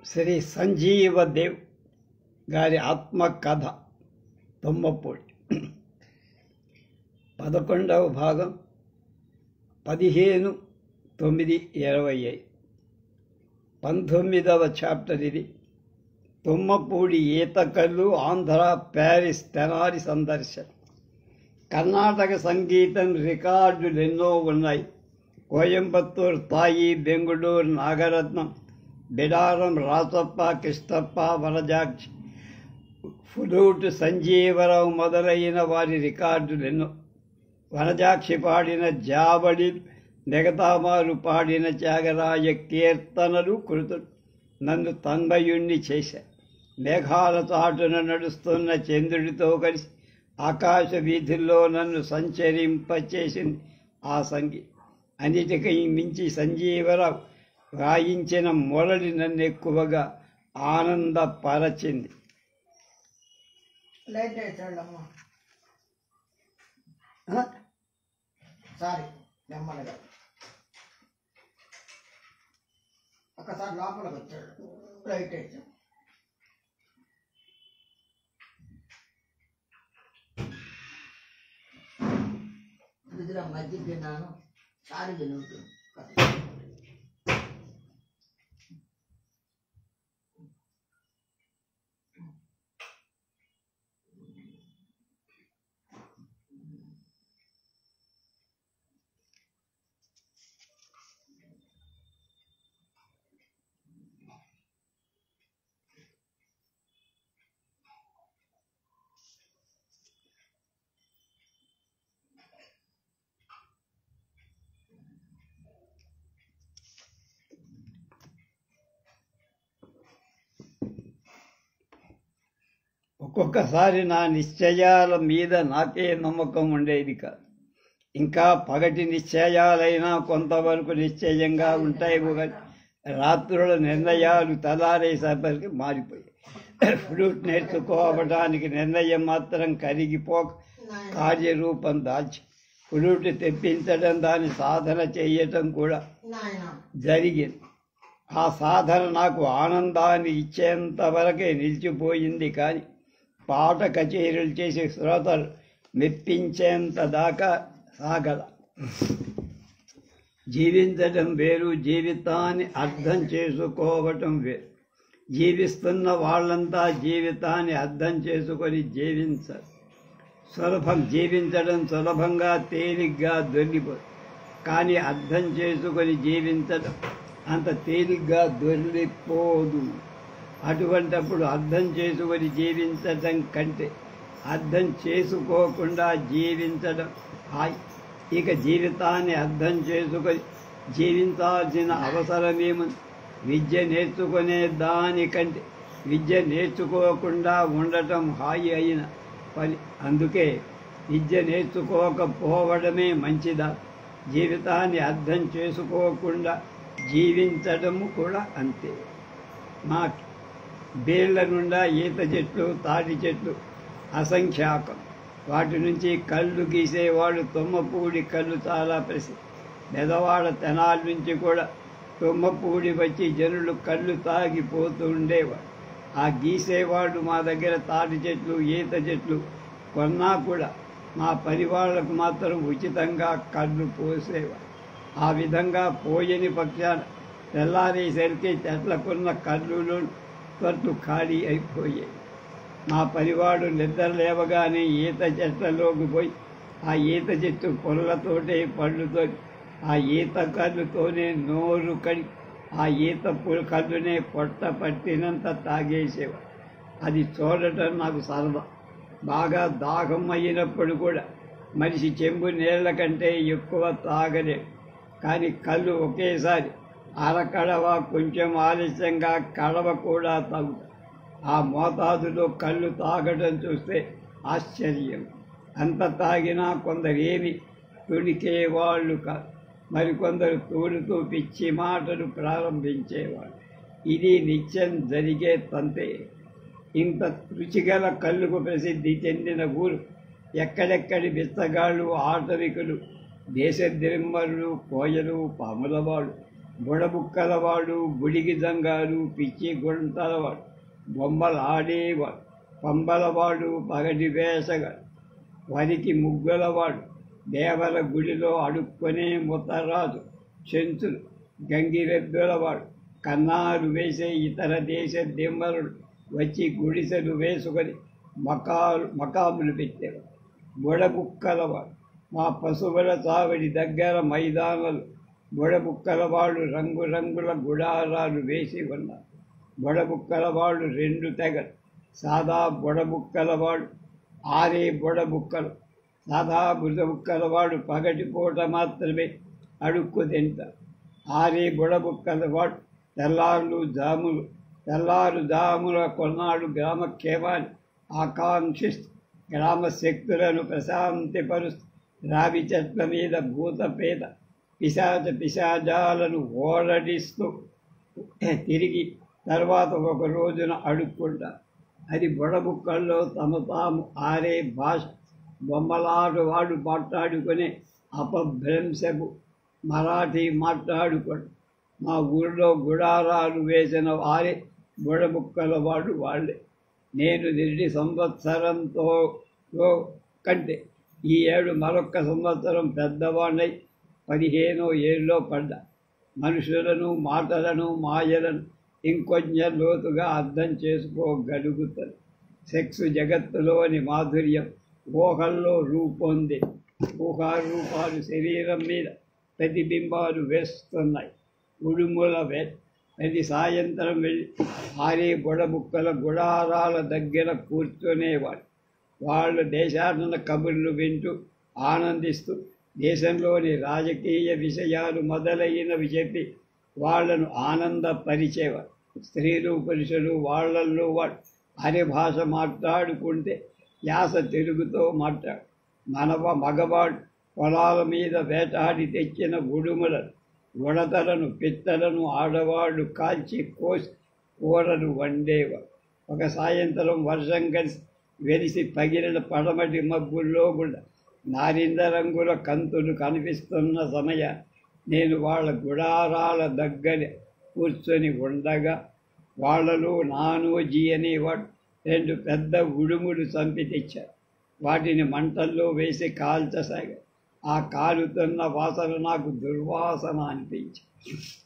శ్రీ సంజీవదేవ్ గారి ఆత్మకథ తుమ్మపూడి 11వ భాగం 15/9/25 19వ చాప్టర్. ఇది తుమ్మపూడి ఈతకల్లు ఆంధ్ర ప్యారిస్ తెనాలి సందర్శన. కర్ణాటక సంగీతం రికార్డులెన్నో ఉన్నాయి. కోయంబత్తూరు, తాయి, బెంగుళూరు, నాగరత్నం, బిడారం, రాసప్ప, కృష్ణప్ప, వనజాక్షి, ఫ్లూట్ సంజీవరావు మొదలైన వారి రికార్డులెన్నో. వనజాక్షి పాడిన జాబడి, మిగతామారు పాడిన త్యాగరాయ కీర్తనలు, కృతులు నన్ను తన్మయుణ్ణి చేశాయి. మేఘాల చాటున నడుస్తున్న చంద్రుడితో కలిసి ఆకాశ వీధుల్లో నన్ను సంచరింపచేసింది ఆ సంగీతం. అన్నిటికీ మించి సంజీవరావు రాయించిన మొరడి నన్ను ఎక్కువగా ఆనందపరచింది. ఒకసారి లోపలికి వచ్చాడు, లైట్ వేసాడు. ఇదిరా మధ్య తిన్నాను, సారి తినుంటుంది. ఒక్కొక్కసారి నా నిశ్చయాల మీద నాకే నమ్మకం ఉండేది కాదు. ఇంకా పగటి నిశ్చయాలైనా కొంతవరకు నిశ్చయంగా ఉంటాయి. రాత్రుల నిర్ణయాలు తెల్లారేసరికి మారిపోయాయి. ఫ్లూట్ నేర్చుకోవడానికి నిర్ణయం మాత్రం కరిగిపోక కార్యరూపం దాల్చి ఫ్లూట్ తెప్పించడం, దాని సాధన చేయటం కూడా జరిగింది. ఆ సాధన నాకు ఆనందాన్ని ఇచ్చేంత వరకే నిలిచిపోయింది. కానీ పాట కచేరీలు చేసి శ్రోతలు మెప్పించేంత దాకా సాగల. జీవించడం వేరు, జీవితాన్ని అర్థం చేసుకోవటం వేరు. జీవిస్తున్న వాళ్ళంతా జీవితాన్ని అర్థం చేసుకొని జీవించాలి. జీవించడం సులభంగా తేలిగ్గా దొరికిపోదు. కానీ అర్థం చేసుకొని జీవించడం అంత తేలిగ్గా దొరికిపోదు. అటువంటప్పుడు అర్థం చేసుకొని జీవించడం కంటే అర్థం చేసుకోకుండా జీవించడం హాయి. ఇక జీవితాన్ని అర్థం చేసుకొని జీవించాల్సిన అవసరమేముంది? విద్య నేర్చుకునే దానికంటే విద్య నేర్చుకోకుండా ఉండటం హాయి అయిన పని. అందుకే విద్య నేర్చుకోకపోవడమే మంచిదా. జీవితాన్ని అర్థం చేసుకోకుండా జీవించడము కూడా అంతే. మా బేళ్ల నుండా ఈత చెట్లు, తాటి చెట్లు అసంఖ్యాకం. వాటి నుంచి కళ్ళు గీసేవాడు తుమ్మపూడి కళ్ళు చాలా ప్రసిద్ధి. బెదవాడ తెనాలి నుంచి కూడా తుమ్మపూడి వచ్చి జనులు కళ్ళు తాగిపోతూ ఉండేవాడు. ఆ గీసేవాడు మా దగ్గర తాటి చెట్లు, ఈత చెట్లు కొన్నా కూడా మా పరివాళ్లకు మాత్రం ఉచితంగా కళ్ళు పోసేవాడు. ఆ విధంగా పోయని పక్షాన తెల్లారేసరికి చెట్లకున్న కళ్ళులో తొట్లు ఖాళీ అయిపోయాయి. మా పరివాడు నిద్ర లేవగానే ఈత చెట్లలోకి పోయి ఆ ఈత చెట్టు పొరలతోటే పళ్ళుతో ఆ ఈత కళ్ళుతోనే నోరు కడి ఆ ఈత కళ్ళునే పొట్ట పట్టినంత తాగేసేవాడు. అది చూడటం నాకు సరదా. బాగా దాహం అయినప్పుడు కూడా మనిషి చెంబు నీళ్ల కంటే ఎక్కువ తాగలేడు. కానీ కళ్ళు ఒకేసారి అరకడవ, కొంచెం ఆలస్యంగా కడవ కూడా తాగుతాడు. ఆ మోతాదులో కళ్ళు తాగడం చూస్తే ఆశ్చర్యం. అంత తాగినా కొందరేమి తుణికేవాళ్ళు కాదు. మరికొందరు తూలుతూ పిచ్చి మాటలు ప్రారంభించేవాళ్ళు. ఇది నిత్యం జరిగే తంతే. ఇంత రుచిగల కళ్ళుకు ప్రసిద్ధి చెందిన ఊరు ఎక్కడెక్కడి బిచ్చగాళ్ళు, ఆటవికులు, దేశద్రిమ్మరులు, కోయలు, పాములవాళ్ళు బుడబుక్కలవాడు, బుడిగి దంగారు, పిచ్చి గుంటలవాడు, బొమ్మలు ఆడేవాడు, పంబలవాడు, పగటి వేసగాడు, వరికి ముగ్గులవాడు, దేవల గుడిలో అడుక్కొనే ముత్తరాజు, చెంచులు గంగిరెద్దులవాడు, కన్నాలు వేసే ఇతర దేశ దిమ్మరుడు వచ్చి గుడిసెలు వేసుకొని మకాములు పెట్టేవాడు. బుడబుక్కలవాడు, మా పశువుల చావడి దగ్గర మైదానాలు బుడబుక్కలవాడు రంగురంగుల గుడారాలు వేసి ఉన్నారు. బుడబుక్కలవాడు 2 తెగలు. సాదా బుడబుక్కలవాడు 6 బుడబుక్కలు. సాదా బుడబుక్కలవాడు పగటిపూట మాత్రమే అడుక్కు తింటారు. 6 బుడబుక్కలవాడు తెల్లారుజాముల కొన్నాడు గ్రామ క్షేమాన్ని ఆకాంక్షిస్తూ గ్రామ శక్తులను ప్రశాంతిపరుస్తూ రావి చెట్ల మీద భూతపేద పిశాచాలను ఓరడిస్తూ తిరిగి తర్వాత ఒక రోజున అడుక్కుంటారు. అది బుడబుక్కల్లో తమ తాము ఆరే భాష. బొమ్మలాట వాడు మాట్లాడుకునే అపభ్రంశపు మరాఠీ మాట్లాడుకోండి. మా ఊళ్ళో గుడారాలు వేసిన వారే బుడబుక్కల వాడు వాళ్ళే. నేను 2 సంవత్సరంతో కంటే ఈ ఏడు మరొక్క సంవత్సరం పెద్దవాణ్ణై 15వ ఏళ్ళలో పడ్డా. మనుషులను, మాటలను, మాయలను ఇంకొంచెం లోతుగా అర్థం చేసుకోగలుగుతాను. సెక్స్ జగత్తులోని మాధుర్యం ఊహల్లో రూపొంది ఊహారూపాలు శరీరం మీద ప్రతిబింబాలు వేస్తున్నాయి. ఉడుముల ప్రతి సాయంత్రం వెళ్ళి 6 బుడబుక్కల గుడారాల దగ్గర కూర్చునేవాడు. వాళ్ళు దేశాటన కబుర్లు వింటూ ఆనందిస్తూ దేశంలోని రాజకీయ విషయాలు మొదలైనవి చెప్పి వాళ్లను ఆనందపరిచేవారు. స్త్రీలు పురుషులు వాళ్ళల్లో వాడు అనే భాష మాట్లాడుకుంటే యాస తెలుగుతో మాట్లాడు. మగవాడు పొలాల మీద వేటాడి తెచ్చిన ఉడుములను, ఉడతలను, పిట్టలను ఆడవాళ్ళు కాల్చి కోసి కూరలు వండేవారు. ఒక సాయంత్రం వర్షం కలిసి వెలిసి పగిలిన పడమటి మబ్బుల్లో కూడా నారింద రంగుల కంతులు కనిపిస్తున్న సమయం నేను వాళ్ళ గుడారాల దగ్గర కూర్చొని ఉండగా వాళ్లలో నానోజీ అనేవాడు 2 పెద్ద ఉడుములు చంపి తెచ్చారు. వాటిని మంటల్లో వేసి కాల్చసాగారు. ఆ కాలుతున్న వాసన నాకు దుర్వాసన అనిపించి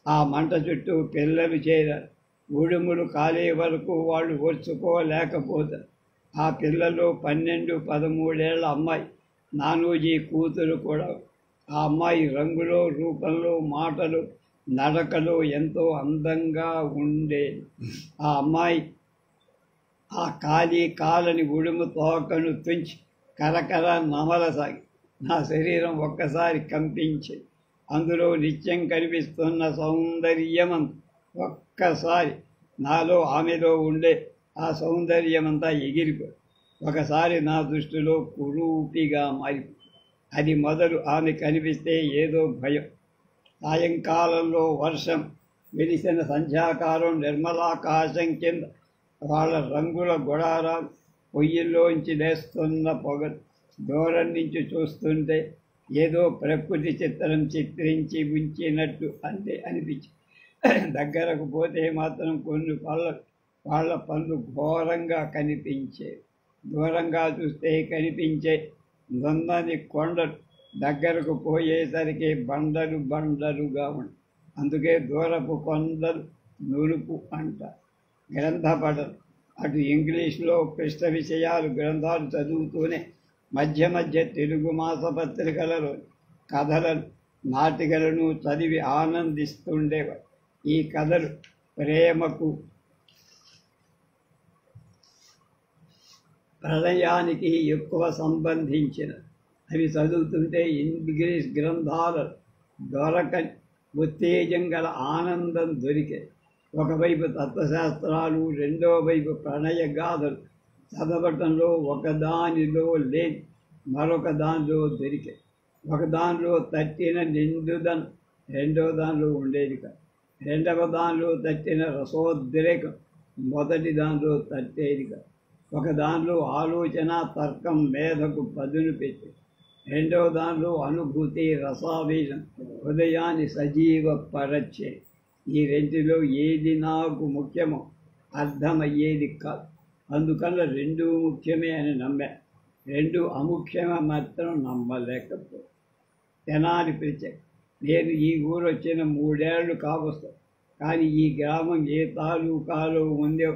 ఆ మంట చుట్టూ పిల్లలు చేరారు. ఉడుములు కాలే వరకు వాళ్ళు ఓర్చుకోలేకపోతారు. ఆ పిల్లలు 12-13 ఏళ్ల అమ్మాయి నానోజీ కూతురు కూడా. ఆ అమ్మాయి రంగులో, రూపంలో, మాటలు, నడకలో ఎంతో అందంగా ఉండేది. ఆ అమ్మాయి ఆ కాలని ఉడుము తోకను తుంచి కరకర నమలసాగి నా శరీరం ఒక్కసారి కంపించి అందులో నిత్యం కనిపిస్తున్న సౌందర్యమంతా ఒక్కసారి నాలో ఆమెలో ఉండే ఆ సౌందర్యమంతా ఎగిరిపోయి ఒకసారి నా దృష్టిలో కురూపిగా మారిపోయి అది మొదలు ఆమె కనిపిస్తే ఏదో భయం. సాయంకాలంలో వర్షం వెలిసిన సంధ్యాకాలం నిర్మలాకాశం కింద వాళ్ళ రంగుల గుడారాలు పొయ్యిల్లోంచి లేస్తున్న పొగ దూరం నుంచి చూస్తుంటే ఏదో ప్రకృతి చిత్రం చిత్రించి ఉంచినట్టు అంతే అనిపించి దగ్గరకు పోతే మాత్రం కొన్ని వాళ్ళ పళ్ళు ఘోరంగా కనిపించే. దూరంగా చూస్తే కనిపించే దొందని కొండలు దగ్గరకు పోయేసరికి బండలుగా ఉంటాయి. అందుకే దూరపు కొండలు నురుపు అంటారు. గ్రంథపడలు అటు ఇంగ్లీష్లో క్లిష్ట విషయాలు గ్రంథాలు చదువుతూనే మధ్య మధ్య తెలుగు మాసపత్రికలలో కథలను, నాటికలను చదివి ఆనందిస్తుండేవారు. ఈ కథలు ప్రేమకు, ప్రణయానికి ఎక్కువ సంబంధించిన అవి చదువుతుంటే ఇంగ్లీష్ గ్రంథాలు దొరకని ఉత్తేజం గల ఆనందం దొరికే. ఒకవైపు తత్వశాస్త్రాలు, రెండో వైపు ప్రణయ గాథలు చదవటంలో ఒకదానిలో లేని మరొక దానిలో దొరికే. ఒకదానిలో తట్టిన నిండుదనం రెండో దానిలో ఉండేది కాదు. రెండవ దానిలో తట్టిన రసోద్రేకం మొదటి దానిలో తట్టేది కాదు. ఒక దానిలో ఆలోచన, తర్కం, మేధకు పదును పెట్టి రెండవ దానిలో అనుభూతి రసావేశం హృదయాన్ని సజీవపరచే. ఈ రెంటిలో ఏది నాకు ముఖ్యమో అర్థమయ్యేది కాదు. అందుకల్ల రెండూ ముఖ్యమే అని నమ్మా. రెండు అముఖ్యమే మాత్రం నమ్మలేకపో. తెనాలి పిలిచే. నేను ఈ ఊరు వచ్చిన 3 ఏళ్ళు కావస్తాను. కానీ ఈ గ్రామం ఏ తాలూకాలో ఉందో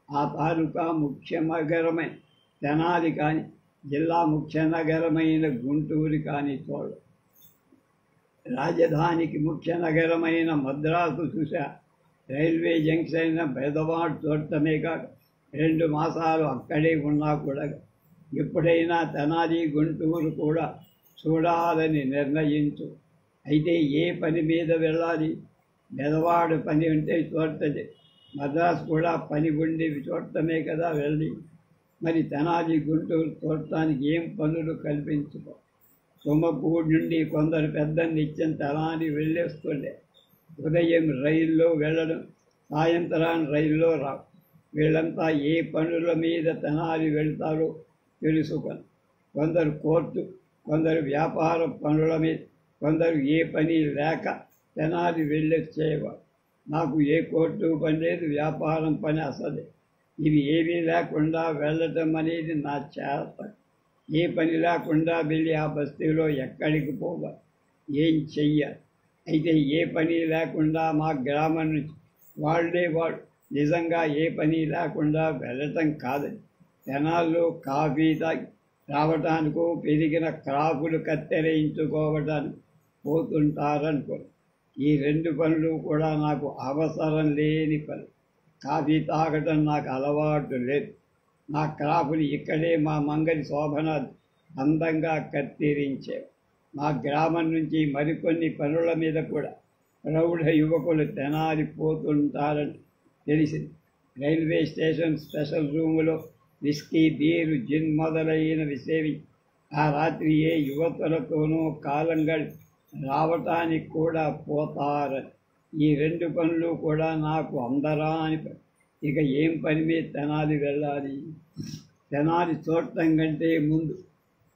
ఆ తాలూకా ముఖ్య నగరమే తెనాలి కానీ జిల్లా ముఖ్య నగరమైన గుంటూరు కానీ చూడ. రాజధానికి ముఖ్య నగరమైన మద్రాసు చూసా. రైల్వే జంక్షన్ అయిన బెదవాడ చూడటమే కాక 2 మాసాలు అక్కడే ఉన్నా కూడా ఎప్పుడైనా తెనాలి గుంటూరు కూడా చూడాలని నిర్ణయించు. అయితే ఏ పని మీద వెళ్ళాలి? బెదవాడ పని ఉంటే చూడటది. మద్రాసు కూడా పని ఉండి చూడటమే కదా వెళ్ళి. మరి తెనాలి గుంటూరు చూడటానికి ఏం పనులు కల్పించుకో. తుమ్మకూరు నుండి కొందరు పెద్ద నిత్యం తెనాలి వెళ్ళేస్తుండే. ఉదయం రైల్లో వెళ్ళడం, సాయంత్రాన్ని రైల్లో రావు. వీళ్ళంతా ఏ పనుల మీద తెనాలి వెళ్తారో తెలుసుకొని. కొందరు కోర్టు, కొందరు వ్యాపార పనుల మీద, కొందరు ఏ పని లేక తెనాలి వెళ్ళొచ్చేవారు. నాకు ఏ కోర్టు పని లేదు, వ్యాపారం పని అసలే. ఇవి ఏమీ లేకుండా వెళ్ళటం అనేది నా చేత. ఏ పని లేకుండా వెళ్ళి ఆ బస్తీలో ఎక్కడికి పోవాలి, ఏం చెయ్యాలి? అయితే ఏ పని లేకుండా మా గ్రామం నుంచి వాళ్ళు నిజంగా ఏ పని లేకుండా వెళ్ళటం కాదని తెనాల్లో కాఫీ తాగి రావటానికో పెరిగిన క్రాపులు కత్తెరించుకోవటానికి పోతుంటారనుకో. ఈ 2 పనులు కూడా నాకు అవసరం లేని పని. కాఫీ తాగటం నాకు అలవాటు లేదు. నా క్రాపులు ఇక్కడే మా మంగళి శోభనాథ్ అందంగా కత్తిరించే. మా గ్రామం నుంచి మరికొన్ని పనుల మీద కూడా ప్రౌఢ యువకులు తెనాలి పోతుంటారని తెలిసింది. రైల్వే స్టేషన్ స్పెషల్ రూములో విస్కీ, బీరు, జిన్ మొదలైనవి సేవించి ఆ రాత్రి ఏ యువతులతోనూ కాలం గడిపి రావటానికి కూడా పోతారని. ఈ 2 పనులు కూడా నాకు అందరాని పని. ఇక ఏం పని మీద తెనాలి వెళ్ళాలి? తెనాలి చూడటం కంటే ముందు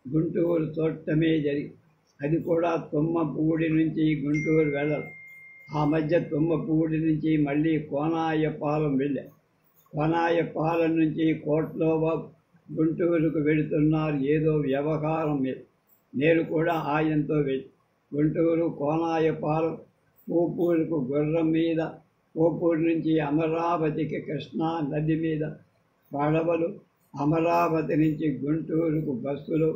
గుంటూరు చూడటమే జరిగింది. అది కూడా తుమ్మపూడి నుంచి గుంటూరు వెళ్ళాలి. ఆ మధ్య తుమ్మపూడి నుంచి మళ్ళీ కోనాయపాలెం వెళ్ళా. కోనాయపాలెం నుంచి కోట్లో గుంటూరుకు వెళుతున్నారు ఏదో వ్యవహారం మీద. నేను కూడా ఆయనతో వెళ్ళి గుంటూరు కోనాయపాలెం పోపూరుకు గుర్రం మీద, పోపూరు నుంచి అమరావతికి కృష్ణా నది మీద పడవలు, అమరావతి నుంచి గుంటూరుకు బస్సులు.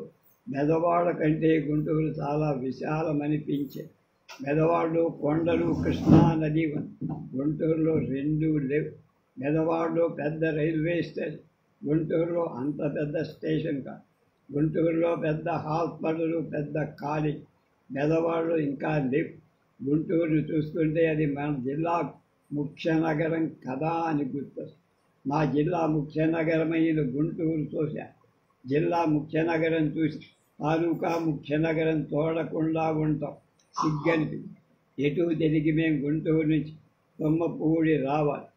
బెదవాడ కంటే గుంటూరు చాలా విశాలమనిపించే. బెదవాడలో కొండలు, కృష్ణా నది ఉంది. గుంటూరులో 2 లేవు. బెదవాడలో పెద్ద రైల్వే స్టేషన్, గుంటూరులో అంత పెద్ద స్టేషన్ కాదు. గుంటూరులో పెద్ద హాస్పిటల్, పెద్ద కాలేజ్. బెదవాడలో ఇంకా లేవు. గుంటూరును చూస్తుంటే అది మన జిల్లా ముఖ్య నగరం కదా అని గుర్తొస్తుంది. మా జిల్లా ముఖ్య నగరమైన గుంటూరు చూసా. జిల్లా ముఖ్య నగరం చూసి తాలూకా ముఖ్య నగరం చూడకుండా ఉంటాం, సిగ్గనిపింది. ఎటు తిరిగి మేము గుంటూరు నుంచి తుమ్మపూడి రావాలి.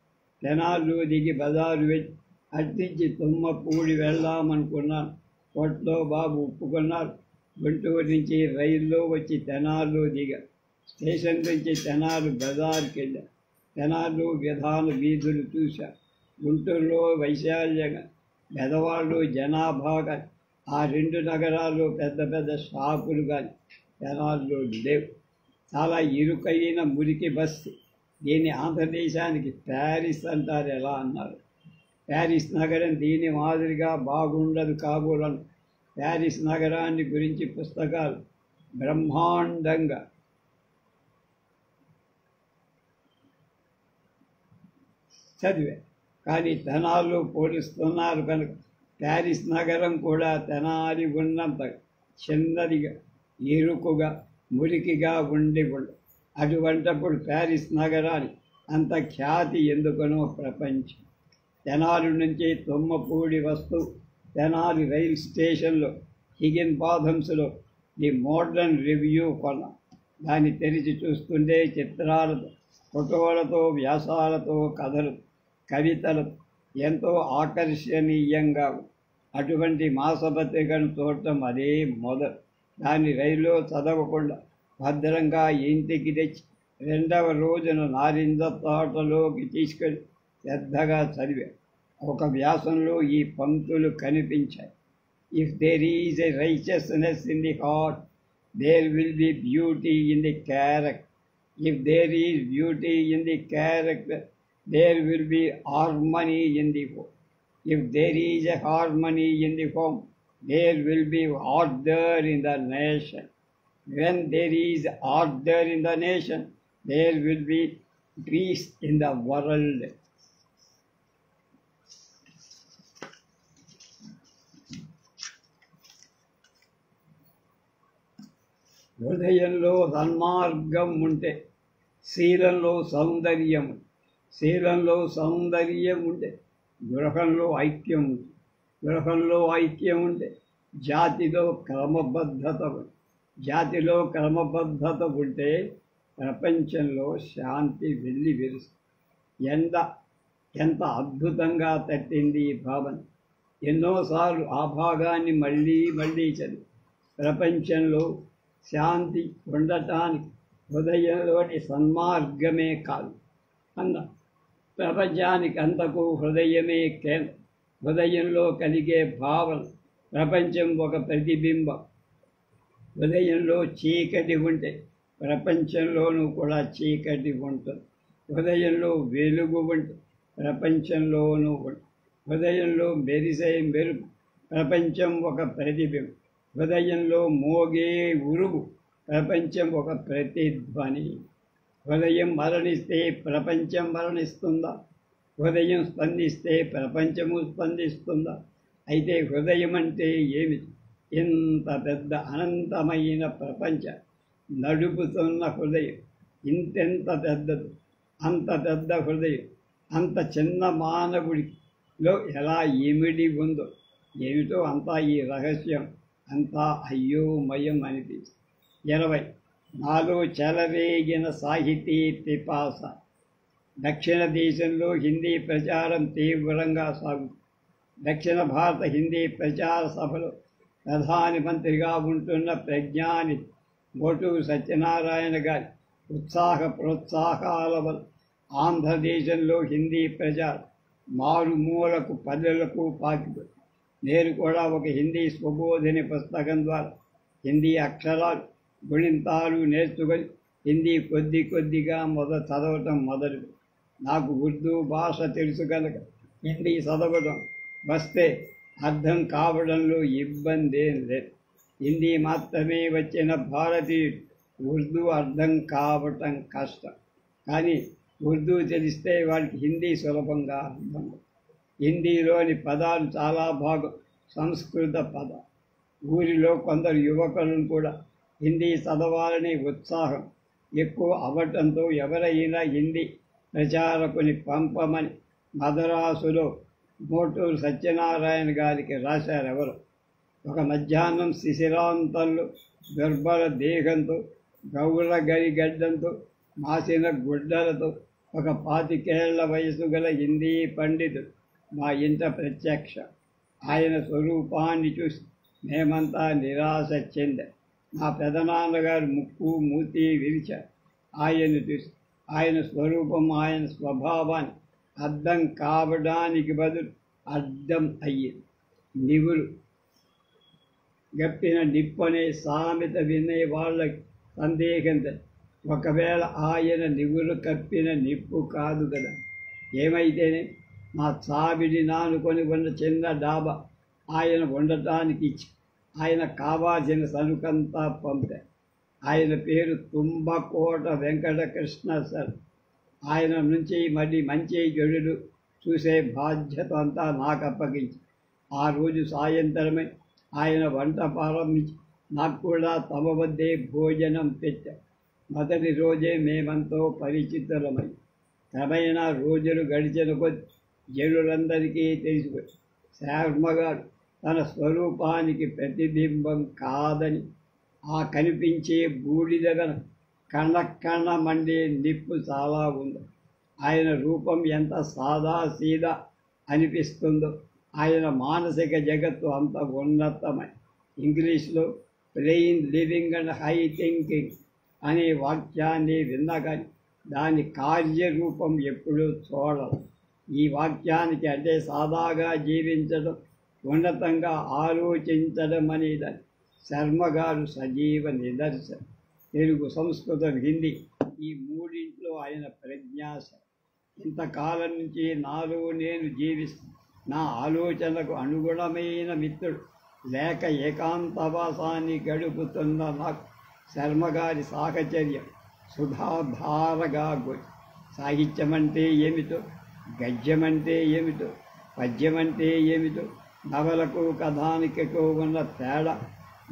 తెనాల్లో దిగి బజారు వెళ్ళి అట్నుంచి తుమ్మపూడి వెళ్దామనుకున్నాను. కొట్లో బాబు ఒప్పుకున్నారు. గుంటూరు నుంచి రైల్లో వచ్చి తెనాల్లో దిగా. స్టేషన్ నుంచి తెనాలు బజార్కి వెళ్ళా. తెనాలు విధాన వీధులు చూశా. గుంటూరులో వైశాల్యంగా, బెదవాడలో జనాభా కానీ ఆ 2 నగరాల్లో పెద్ద పెద్ద షాపులు కానీ తెనాల్లో లేవు. చాలా ఇరుకైన మురికి బస్సు. దీన్ని ఆంధ్రదేశానికి ప్యారిస్ అంటారు. ఎలా అన్నారు? ప్యారిస్ నగరం దీని మాదిరిగా బాగుండదు కాబోలను. ప్యారిస్ నగరాన్ని గురించి పుస్తకాలు బ్రహ్మాండంగా చదివా. కానీ తెనాల్లో పోలిస్తున్నారు కనుక ప్యారిస్ నగరం కూడా తెనాలి ఉన్నంత చిన్నదిగా, ఇరుకుగా, మురికిగా ఉండి ఉండదు. అటువంటప్పుడు ప్యారిస్ నగరానికి అంత ఖ్యాతి ఎందుకనో ప్రపంచం. తెనాలి నుంచి తుమ్మపూడి వస్తూ తెనాలి రైల్ స్టేషన్లో హిగిన్ బాథమ్స్లో ది మోడర్న్ రివ్యూ కొన్నా. దాన్ని తెరిచి చూస్తుంటే చిత్రాలతో, ఫోటోలతో, వ్యాసాలతో, కథలు, కవితలు ఎంతో ఆకర్షణీయంగా. అటువంటి మాసపత్రికను చూడటం అదే మొదలు. దాన్ని రైల్లో చదవకుండా భద్రంగా ఇంటికి తెచ్చి రెండవ రోజున నారింజ తోటలోకి తీసుకెళ్ళి శ్రద్ధగా చదివా. ఒక వ్యాసంలో ఈ పంక్తులు కనిపించాయి. If there is a righteousness in the heart, there will be beauty in the character. If there is beauty in the character, there will be harmony in the home. If there is a harmony in the home, there will be order in the nation. When there is order in the nation, there will be peace in the world. హృదయంలో సన్మార్గం ఉంటే శీలంలో సౌందర్యం, శీలంలో సౌందర్యం ఉంటే గృహంలో ఐక్యం ఉంది, గృహంలో ఐక్యం ఉంటే జాతిలో క్రమబద్ధత ఉంది, జాతిలో క్రమబద్ధత ఉంటే ప్రపంచంలో శాంతి వెళ్ళి విరుస్తుంది. ఎంత అద్భుతంగా తట్టింది ఈ భావన. ఎన్నోసార్లు ఆ భాగాన్ని మళ్ళీ మళ్ళీ చదివి ప్రపంచంలో శాంతి ఉండటానికి హృదయంలోని సన్మార్గమే కాదు అన్న. ప్రపంచానికి అంతకు హృదయమే కేంద్రం. హృదయంలో కలిగే భావన ప్రపంచం ఒక ప్రతిబింబం. హృదయంలో చీకటి ఉంటే ప్రపంచంలోనూ కూడా చీకటి ఉంటుంది. హృదయంలో వెలుగు ఉంటే ప్రపంచంలోనూ ఉంటుంది. హృదయంలో మెరిసే మెరుగు ప్రపంచం ఒక ప్రతిబింబం. హృదయంలో మోగే ఉరుగు ప్రపంచం ఒక ప్రతిధ్వని. హృదయం మరణిస్తే ప్రపంచం మరణిస్తుందా? హృదయం స్పందిస్తే ప్రపంచము స్పందిస్తుందా? అయితే హృదయం అంటే ఏమిటి? ఇంత పెద్ద అనంతమైన ప్రపంచం నడుపుతున్న హృదయం ఇంతెంత పెద్దది. అంత పెద్ద హృదయం అంత చిన్న మానవుడిలో ఎలా ఇమిడి ఉందో ఏమిటో అంతా ఈ రహస్యం అంతా అయోమయం అనిపిస్తుంది. 20 నాలో చెలరేగిన సాహితీ పిపాస. దక్షిణ దేశంలో హిందీ ప్రచారం తీవ్రంగా సాగుతుంది. దక్షిణ భారత హిందీ ప్రచార సభలో ప్రధానమంత్రిగా ఉంటున్న ప్రజ్ఞాని మోటూరు సత్యనారాయణ గారి ఉత్సాహ ప్రోత్సాహాల వల్ల ఆంధ్రదేశంలో హిందీ ప్రచారం మారుమూలకు పల్లెలకు పాకిపోయింది. నేను కూడా ఒక హిందీ స్వబోధిని పుస్తకం ద్వారా హిందీ అక్షరాలు గుణింతాలు నేర్చుకొని హిందీ కొద్ది కొద్దిగా చదవటం మొదలు. నాకు ఉర్దూ భాష తెలుసు కనుక హిందీ చదవడం వస్తే అర్థం కావడంలో ఇబ్బంది ఏం లేదు. హిందీ మాత్రమే వచ్చిన భారతీయుడు ఉర్దూ అర్థం కావటం కష్టం. కానీ ఉర్దూ తెలిస్తే వాడికి హిందీ సులభంగా అర్థం. హిందీలోని పదాలు చాలా భాగం సంస్కృత పదాలు. ఊరిలో కొందరు యువకులను కూడా హిందీ చదవాలనే ఉత్సాహం ఎక్కువ అవ్వటంతో ఎవరైనా హిందీ ప్రచారకుని పంపమని మద్రాసులో మోటూరు సత్యనారాయణ గారికి రాశారు ఎవరు. ఒక మధ్యాహ్నం శిశిరాంతంలో దుర్బల దేహంతో గౌర గరిగడ్డంతో మాసిన గుడ్డలతో ఒక 25 ఏళ్ల వయసు గల హిందీ పండితుడు మా ఇంట ప్రత్యక్ష. ఆయన స్వరూపాన్ని చూసి మేమంతా నిరాశ చెందాం. మా పెదనాన్నగారు ముక్కు మూతి విరిచారు. ఆయన్ని చూసి ఆయన స్వరూపం ఆయన స్వభావాన్ని అర్థం కావడానికి బదులు అర్థం అయ్యింది. నివులు గప్పిన నిప్పనే సామెత వినే వాళ్ళకి సందేహం. ఒకవేళ ఆయన నివులు కప్పిన నిప్పు కాదు కదా. ఏమైతేనే మా చావిడి నానుకొని ఉన్న చిన్న డాబా ఆయన ఉండటానికి ఇచ్చి ఆయన కావాల్సిన సరుకంతా పంపారు. ఆయన పేరు తుంబకోట వెంకటకృష్ణ సార్. ఆయన నుంచి మళ్ళీ మంచి చెడులు చూసే బాధ్యత అంతా నాకు అప్పగించి ఆ రోజు సాయంత్రమే ఆయన వంట ప్రారంభించి నాకు కూడా తమ వద్దే భోజనం పెట్టారు. మొదటి రోజే మేమంతో పరిచితులమై క్రమేణా రోజులు గడిచిన కొద్ది జనులందరికీ తెలిసిపోయి శర్మగారు తన స్వరూపానికి ప్రతిబింబం కాదని, ఆ కనిపించే బూడిదగన కణ మండే నిప్పు చాలా ఉంది. ఆయన రూపం ఎంత సాదాసీదా అనిపిస్తుందో ఆయన మానసిక జగత్తు అంత ఉన్నతమై. ఇంగ్లీష్లో plain living and high thinking అనే వాక్యాన్ని విన్నగాని దాని కార్యరూపం ఎప్పుడూ చూడరు. ఈ వాక్యానికి అంటే సాదాగా జీవించడం, ఉన్నతంగా ఆలోచించడం అనేదని శర్మగారు సజీవ నిదర్శనం. తెలుగు, సంస్కృతం, హిందీ ఈ మూడింట్లో ఆయన ప్రజ్ఞాస. ఇంతకాలం నుంచి నాలో నేను జీవిస్తూ నా ఆలోచనకు అనుగుణమైన మిత్రుడు లేక ఏకాంతవాసాన్ని గడుపుతున్న నాకు శర్మగారి సాహచర్యం సుధాధారగా గోచి. సాహిత్యం అంటే ఏమిటో, గద్యం అంటే ఏమిటో, పద్యం అంటే ఏమిటో, నవలకు కథానికకు ఉన్న తేడా,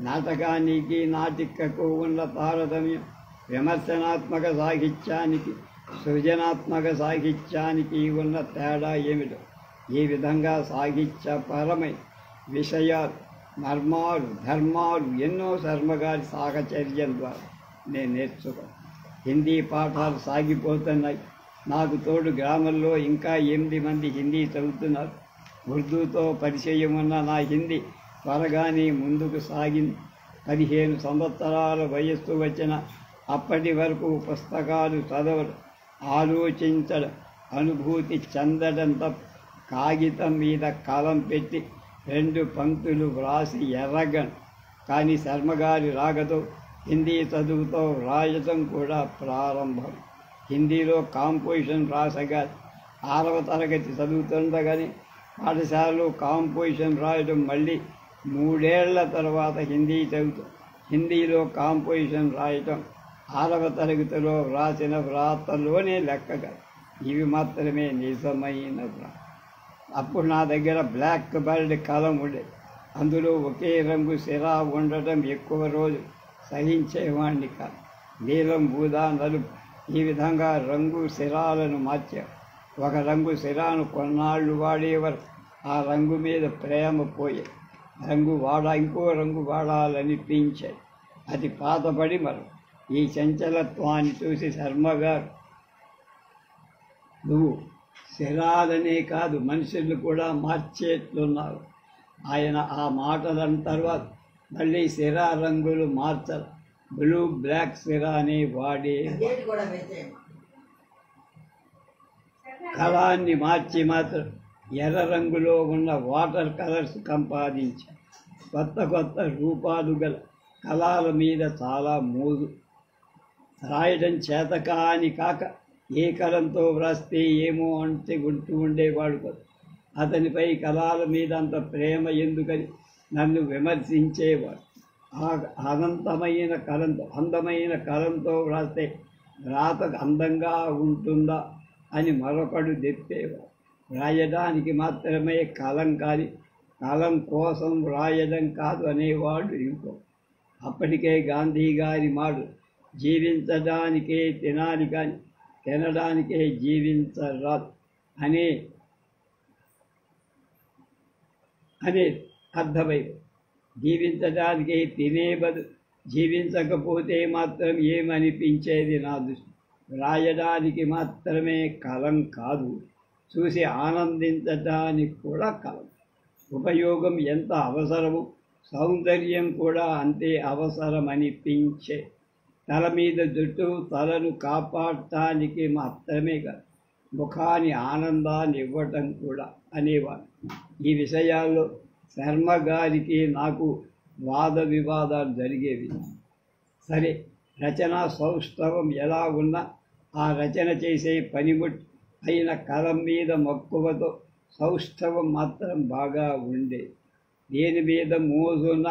నాటకానికి నాటికకు ఉన్న తారతమ్యం, విమర్శనాత్మక సాహిత్యానికి సృజనాత్మక సాహిత్యానికి ఉన్న తేడా ఏమిటో, ఈ విధంగా సాహిత్యపరమైన విషయాలు, మర్మాలు, ధర్మాలు ఎన్నో శర్మగారి సాహచర్యం ద్వారా నేను నేర్చుకున్నాను. హిందీ పాఠాలు సాగిపోతున్నాయి. నాకు తోడు గ్రామంలో ఇంకా 8 మంది హిందీ చదువుతున్నారు. ఉర్దూతో పరిచయం ఉన్న నా హిందీ త్వరగానే ముందుకు సాగింది. 15 సంవత్సరాల వయస్సు వచ్చిన అప్పటి వరకు పుస్తకాలు చదవడం, ఆలోచించడం, అనుభూతి చెందడం తప్ప కాగితం మీద కలం పెట్టి 2 పంక్తులు వ్రాసి ఎర్రగను. కానీ శర్మగారి రాగతో హిందీ చదువుతో రాయటం కూడా ప్రారంభం. హిందీలో కాంపోజిషన్ రాసగా 6వ తరగతి చదువుతుండగానే పాఠశాలలో కాంపోజిషన్ రాయడం, మళ్ళీ 3 ఏళ్ల తర్వాత హిందీ చదువుతూ హిందీలో కాంపోజిషన్ రాయటం 6వ తరగతిలో వ్రాసిన వ్రాతలోనే లెక్కగా. ఇవి మాత్రమే నిజమైన వ్రాత. అప్పుడు నా దగ్గర బ్లాక్ బర్డ్ కలం ఉండేది. అందులో ఒకే రంగు సిరా ఉండటం ఎక్కువ రోజు సహించేవాడిని కాదు. నీలం, బూదా, నలుపు ఈ విధంగా రంగు సిరాలను మార్చారు. ఒక రంగు సిరాను కొన్నాళ్ళు వాడేవారు. ఆ రంగు మీద ప్రేమ పోయే ఇంకో రంగు వాడాలనిపించాయి. అది పాతబడి మరో. ఈ చంచలత్వాన్ని చూసి శర్మగారు, నువ్వు సిరాలనే కాదు మనుషులు కూడా మార్చేట్లున్నారు. ఆయన ఆ మాటలన్న తర్వాత మళ్ళీ సిరా రంగులు మార్చరు. బ్లూ బ్లాక్ సిరా అని వాడే కళాన్ని మార్చి మాత్రం ఎర్ర రంగులో ఉన్న వాటర్ కలర్స్ సంపాదించారు. కొత్త కొత్త రూపాలు గల కళాల మీద చాలా మోజు. రాయడం చేతకాని కాక ఏ కలంతో వ్రాస్తే ఏమో అంటే గుర్తు ఉండేవాడు కదా. అతనిపై కళాల మీద అంత ప్రేమ ఎందుకని నన్ను విమర్శించేవాడు. ఆ అందమైన కలంతో వ్రాస్తే రాత అందంగా ఉంటుందా అని మరొకడు చెప్పేవాడు. వ్రాయడానికి మాత్రమే కలం కాని కలం కోసం వ్రాయడం కాదు అనేవాడు ఇంకో. అప్పటికే గాంధీ గారి మాట జీవించడానికే తినాలి కానీ తినడానికే జీవించరాదు అనే అర్థమైంది. జీవించడానికే తినే బదులు జీవించకపోతే మాత్రం ఏమనిపించేది నా దృష్టి. వ్రాయడానికి మాత్రమే కలం కాదు, చూసి ఆనందించడానికి కూడా కలం. ఉపయోగం ఎంత అవసరమో సౌందర్యం కూడా అంతే అవసరమనిపించే. తల మీద జుట్టు తలను కాపాడటానికి మాత్రమే కాదు, ముఖాన్ని ఆనందాన్ని ఇవ్వటం కూడా అనేవాడు. ఈ విషయాల్లో శర్మగారికి నాకు వాద వివాదాలు జరిగేవి. సరే, రచనా సౌష్ఠవం ఎలా ఉన్నా ఆ రచన చేసే పనిముట్టు అయిన కలం మీద మక్కువతో సౌష్ఠవం మాత్రం బాగా ఉండేది. దేని మీద మోజున్న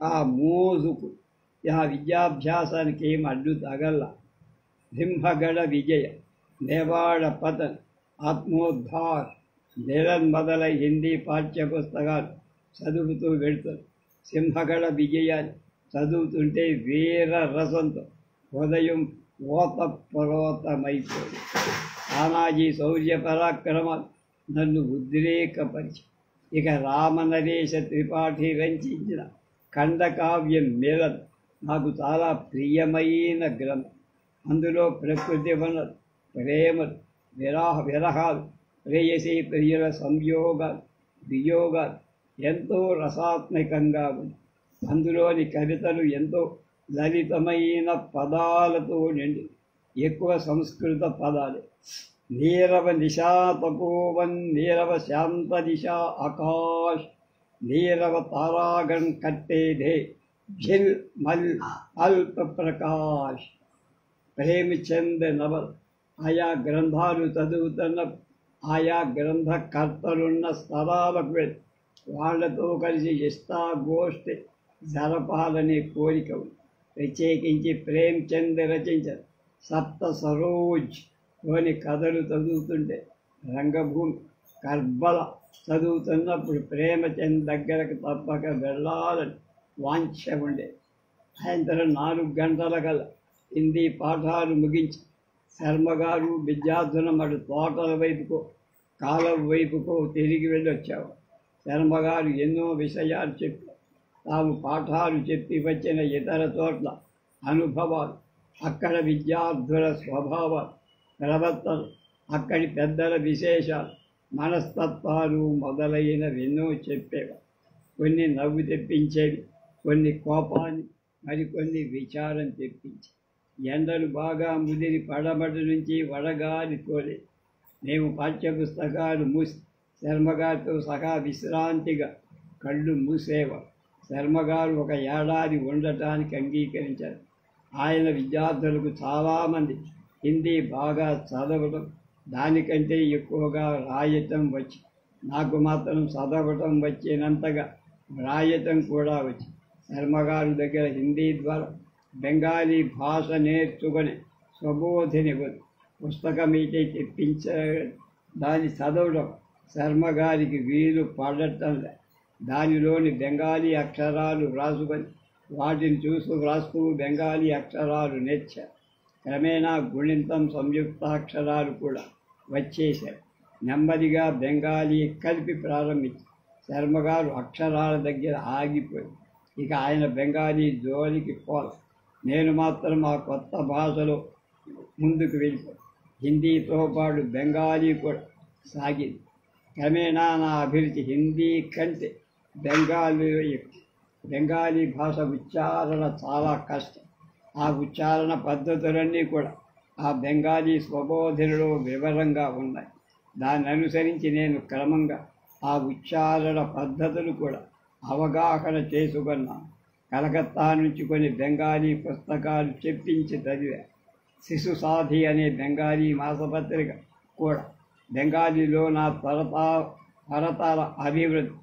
ఆ మోజుకు ఆ విద్యాభ్యాసానికి ఏం అడ్డు తగల. సింహగడ విజయ, నేవాడ పతన్, ఆత్మోద్ధార్, నిరన్ మొదలై హిందీ పాఠ్యపుస్తకాలు చదువుతూ వెళ్తారు. సింహగడ విజయాన్ని చదువుతుంటే వీర రసంతో హృదయం ఓతప్రోతమైపోయింది. తానాజీ శౌర్య పరాక్రమాలు నన్ను ఉద్రేకపరిచి. ఇక రామనరేశ త్రిపాఠి రచించిన ఖండకావ్యం మిలన్ నాకు చాలా ప్రియమైన గ్రంథం. అందులో ప్రకృతి వనరు, ప్రేమలు, విరహాలు, ప్రేయసీ ప్రియుల సంయోగాలు, వియోగాలు ఎంతో రసాత్మకంగా ఉంది. అందులోని కవితలు ఎంతో లలితమైన పదాలతో నిండి ఎక్కువ సంస్కృత పదాలే. నీరవ నిశా తపోవన్ నీరవ శాంత దిశా ఆకాశ్ నీరవ తారాగణ్ కట్టేదే ఝిల్ మల్ అల్ప ప్రకాష్. ప్రేమచంద్ నవల్ ఆయా గ్రంథాలు చదువుతున్న ఆయా గ్రంథకర్తలున్న స్థలాలకు వెళ్ళి వాళ్లతో కలిసి ఇష్టాగోష్ఠి జరపాలనే కోరిక ఉంది. ప్రత్యేకించి ప్రేమ్చంద్ రచించిన సప్త సరోజ్లోని కథలు చదువుతుంటే రంగభూమి కర్బల చదువుతున్నప్పుడు ప్రేమచంద్ దగ్గరకు తప్పక వెళ్ళాలని వాంఛ ఉండేది. సాయంత్రం 4 గంటలకల్లా హిందీ పాఠాలు ముగించి శర్మగారు విద్యార్థుల మటు తోటల వైపుకో కాలం వైపుకో తిరిగి వెళ్ళొచ్చేవారు. శర్మగారు ఎన్నో విషయాలు చెప్పారు. తాము పాఠాలు చెప్పి వచ్చిన ఇతర చోట్ల అనుభవాలు, అక్కడ విద్యార్థుల స్వభావాలు, ప్రవర్తనలు, అక్కడి పెద్దల విశేషాలు, మనస్తత్వాలు మొదలైనవెన్నో చెప్పేవారు. కొన్ని నవ్వు తెప్పించేవి, కొన్ని కోపాన్ని, మరికొన్ని విచారం తెప్పించి. ఎండలు బాగా ముదిరి పడమటి నుంచి వడగాలి తోలే. మేము పాఠ్యపుస్తకాలు మూసి శర్మగారితో సహా విశ్రాంతిగా కళ్ళు మూసేవారు. శర్మగారు 1 ఏడాది ఉండటానికి అంగీకరించారు. ఆయన విద్యార్థులకు చాలామంది హిందీ బాగా చదవడం, దానికంటే ఎక్కువగా రాయటం వచ్చి, నాకు మాత్రం చదవటం వచ్చినంతగా రాయటం కూడా వచ్చి శర్మగారు దగ్గర హిందీ ద్వారా బెంగాలీ భాష నేర్చుకొని స్వబోధిని పుస్తకం ఇటే తెప్పించ దాన్ని చదవడం శర్మగారికి వీలు పడటంలే. దానిలోని బెంగాలీ అక్షరాలు వ్రాసుకొని వాటిని వ్రాస్తూ బెంగాలీ అక్షరాలు నేర్చారు. క్రమేణా గుణింతం సంయుక్తాక్షరాలు కూడా వచ్చేశారు. నెమ్మదిగా బెంగాలీ కలిపి ప్రారంభించి శర్మగారు అక్షరాల దగ్గర ఆగిపోయి ఇక ఆయన బెంగాలీ జోలికి పోల. నేను మాత్రం ఆ కొత్త భాషలో ముందుకు వెళ్ళిపోయి హిందీతో పాటు బెంగాలీ కూడా సాగింది. క్రమేణా నా అభిరుచి హిందీ కంటే బెంగాలీ భాష ఉచ్చారణ చాలా కష్టం. ఆ ఉచ్చారణ పద్ధతులన్నీ కూడా ఆ బెంగాలీ స్వబోధనలో వివరంగా ఉన్నాయి. దాన్ని అనుసరించి నేను క్రమంగా ఆ ఉచ్చారణ పద్ధతులు కూడా అవగాహన చేసుకున్నాను. కలకత్తా నుంచి కొన్ని బెంగాలీ పుస్తకాలు చెప్పించి చదివా. శిశు సాధి అనే బెంగాలీ మాసపత్రిక కూడా బెంగాలీలో నా తరతర అభివృద్ధి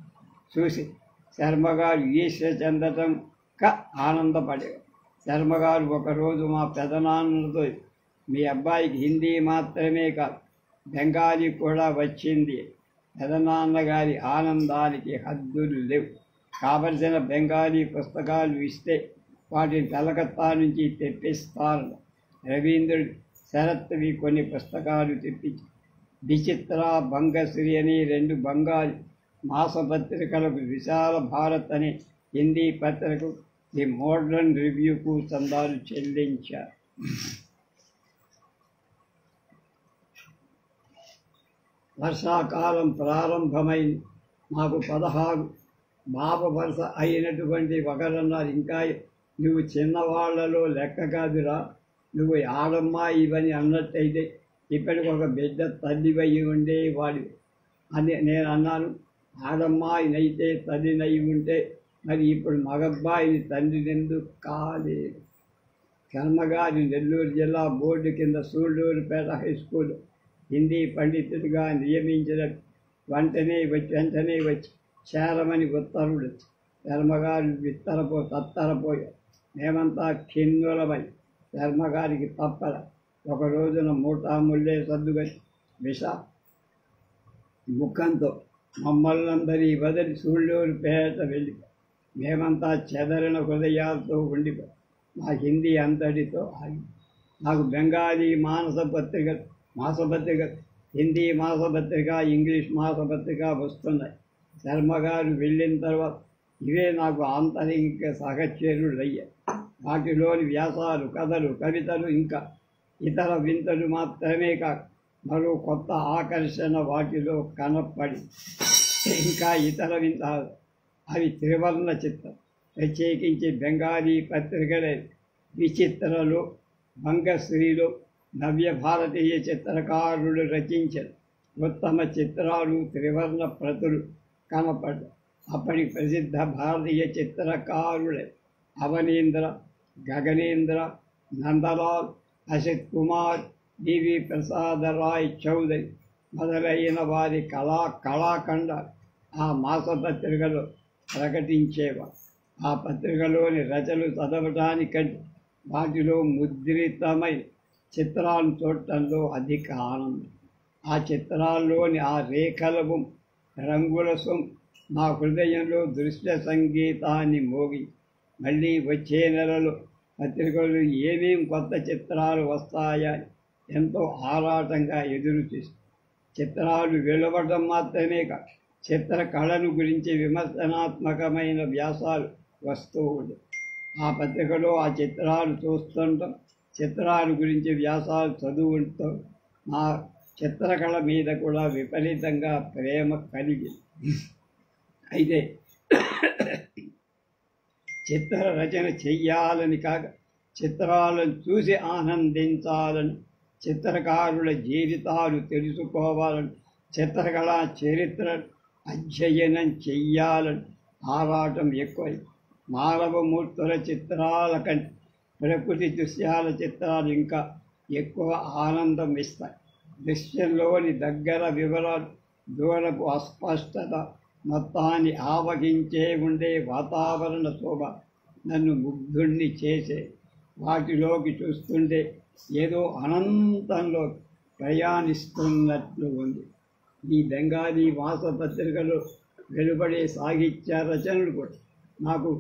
చూసి శర్మగారు ఈర్ష్య చెందటం ఆనందపడేవారు. శర్మగారు ఒకరోజు మా పెదనాన్నతో మీ అబ్బాయికి హిందీ మాత్రమే కాదు బెంగాలీ కూడా వచ్చింది. పెదనాన్నగారి ఆనందానికి హద్దులు లేవు. కావలసిన బెంగాలీ పుస్తకాలు ఇస్తే వాటిని కలకత్తా నుంచి తెప్పిస్తాను. రవీంద్రుడు శరత్వి కొన్ని పుస్తకాలు తెప్పించి విచిత్ర భంగశ్రీ అని 2 బెంగాలీ మాసపత్రికలకు విశాల భారత్ అనే హిందీ పత్రికకు ది మోడర్న్ రివ్యూకు చందాలు చెల్లించారు. వర్షాకాలం ప్రారంభమైంది. మాకు 16 బాబ వరుస అయినటువంటి ఒకరన్నారు, ఇంకా నువ్వు చిన్నవాళ్లలో లెక్క కాదురా, నువ్వు ఆడమ్మా ఇవని అన్నట్టయితే ఇప్పటికి ఒక బిడ్డ తల్లివయ్యి ఉండేవాడివి అని నేను అన్నాను. ఆడమ్మాయినైతే తల్లినై ఉంటే మరి ఇప్పుడు మగబ్బాయిని తండ్రినెందుకు కాలేదు? కర్మగారి నెల్లూరు జిల్లా బోర్డు కింద సూళ్ళూరుపేట హై స్కూల్ హిందీ పండితుడిగా నియమించిన వెంటనే వచ్చి చేరమని ఉత్తర్వుడు. కర్మగారు తత్తరపోయారు. మేమంతా ఖిన్నులమై కర్మగారికి తప్పల. ఒక రోజున మూటాముళ్ళే సర్దుకొని ముఖంతో మమ్మల్నందరి వదిలి సూళ్ళూరుపేట వెళ్ళిపోయి మేమంతా చెదరిన హృదయాలతో ఉండిపోయి మా హిందీ అంతటితో ఆగి. నాకు బెంగాలీ మాసపత్రిక హిందీ మాసపత్రిక, ఇంగ్లీష్ మాసపత్రిక వస్తున్నాయి. శర్మగారు వెళ్ళిన తర్వాత ఇవే నాకు ఆంతరిక సహచరులు అయ్యాయి. వాటిలోని వ్యాసాలు, కథలు, కవితలు, ఇంకా ఇతర వింతలు మాత్రమే కాక మరో కొత్త ఆకర్షణ వాటిలో కనపడి ఇంకా ఇతర వింత అవి త్రివర్ణ చిత్రం. ప్రత్యేకించి బెంగాలీ పత్రికలే విచిత్రలు, భంగశ్రీలు, నవ్య భారతీయ చిత్రకారులు రచించిన ఉత్తమ చిత్రాలు, త్రివర్ణ ప్రతులు కనపడ్డాయి. అప్పటి ప్రసిద్ధ భారతీయ చిత్రకారులే అవనీంద్ర, గగనేంద్ర, నందలాల్, అసిత్ కుమార్, డివి ప్రసాదరాయ్ చౌదరి మొదలైన వారి కళాఖండ ఆ మాసపత్రికలో ప్రకటించేవారు. ఆ పత్రికలోని రచనలు చదవటానికంటే వాటిలో ముద్రితమై చిత్రాలను చూడటంలో అధిక ఆనందం. ఆ చిత్రాల్లోని ఆ రేఖలము, రంగుల మా హృదయంలో దృశ్య సంగీతాన్ని మోగి మళ్ళీ వచ్చే నెలలో పత్రికలు ఏమేం కొత్త చిత్రాలు వస్తాయా ఎంతో ఆరాటంగా ఎదురు చూస్తాయి. చిత్రాలు వెలువడటం మాత్రమే కాదు, చిత్రకళను గురించి విమర్శనాత్మకమైన వ్యాసాలు వస్తూ ఉంటాయి. ఆ పత్రికలో ఆ చిత్రాలు చూస్తుంటాం, చిత్రాల గురించి వ్యాసాలు చదువుతాం. మా చిత్రకళ మీద కూడా విపరీతంగా ప్రేమ కలిగింది. అయితే చిత్ర రచన చెయ్యాలని కాక చిత్రాలను చూసి ఆనందించాలని, చిత్రకారుల జీవితాలు తెలుసుకోవాలని, చిత్రకళా చరిత్ర అధ్యయనం చెయ్యాలని ఆరాటం ఎక్కువై మానవమూర్తుల చిత్రాల కంటే ప్రకృతి దృశ్యాల చిత్రాలు ఇంకా ఎక్కువ ఆనందం ఇస్తాయి. దృశ్యంలోని దగ్గర వివరాలు, దూరపు అస్పష్టత, మొత్తాన్ని ఆవహించే ఉండే వాతావరణ శోభ నన్ను ముగ్ధుణ్ణి చేసే. వాటిలోకి చూస్తుంటే ఏదో అనంతంలో ప్రయాణిస్తున్నట్లు ఉంది. ఈ బెంగాలీ మాసపత్రికలో వెలువడే సాహిత్య రచనలు కూడా నాకు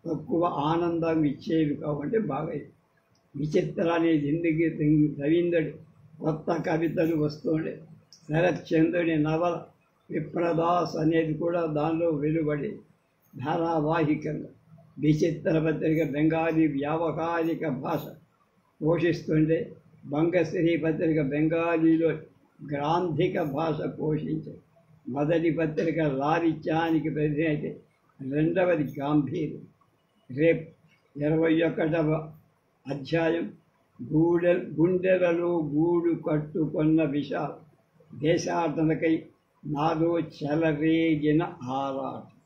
తక్కువ ఆనందం ఇచ్చేవి కాబట్టి బాగా విచిత్ర అనేది ఎందుకు రవీంద్రుడి కొత్త కవితలు వస్తుండే, శరత్చంద్రుడి నవల విప్రదాస్ అనేది కూడా దానిలో వెలువడి ధారావాహికంగా విచిత్ర పత్రిక బెంగాలీ వ్యావహారిక భాష పోషిస్తుండే, భంగశ్రీ పత్రిక బెంగాలీలో గ్రాంధిక భాష పోషించారు. మొదటి పత్రిక లాలిత్యానికి ప్రతి అయితే, రెండవది గాంభీర్యం. రేపు 21వ అధ్యాయం గుండెలలో గూడు కట్టుకున్న విషాలు, దేశాటనకై నాలో చెలరేగిన ఆరాటం.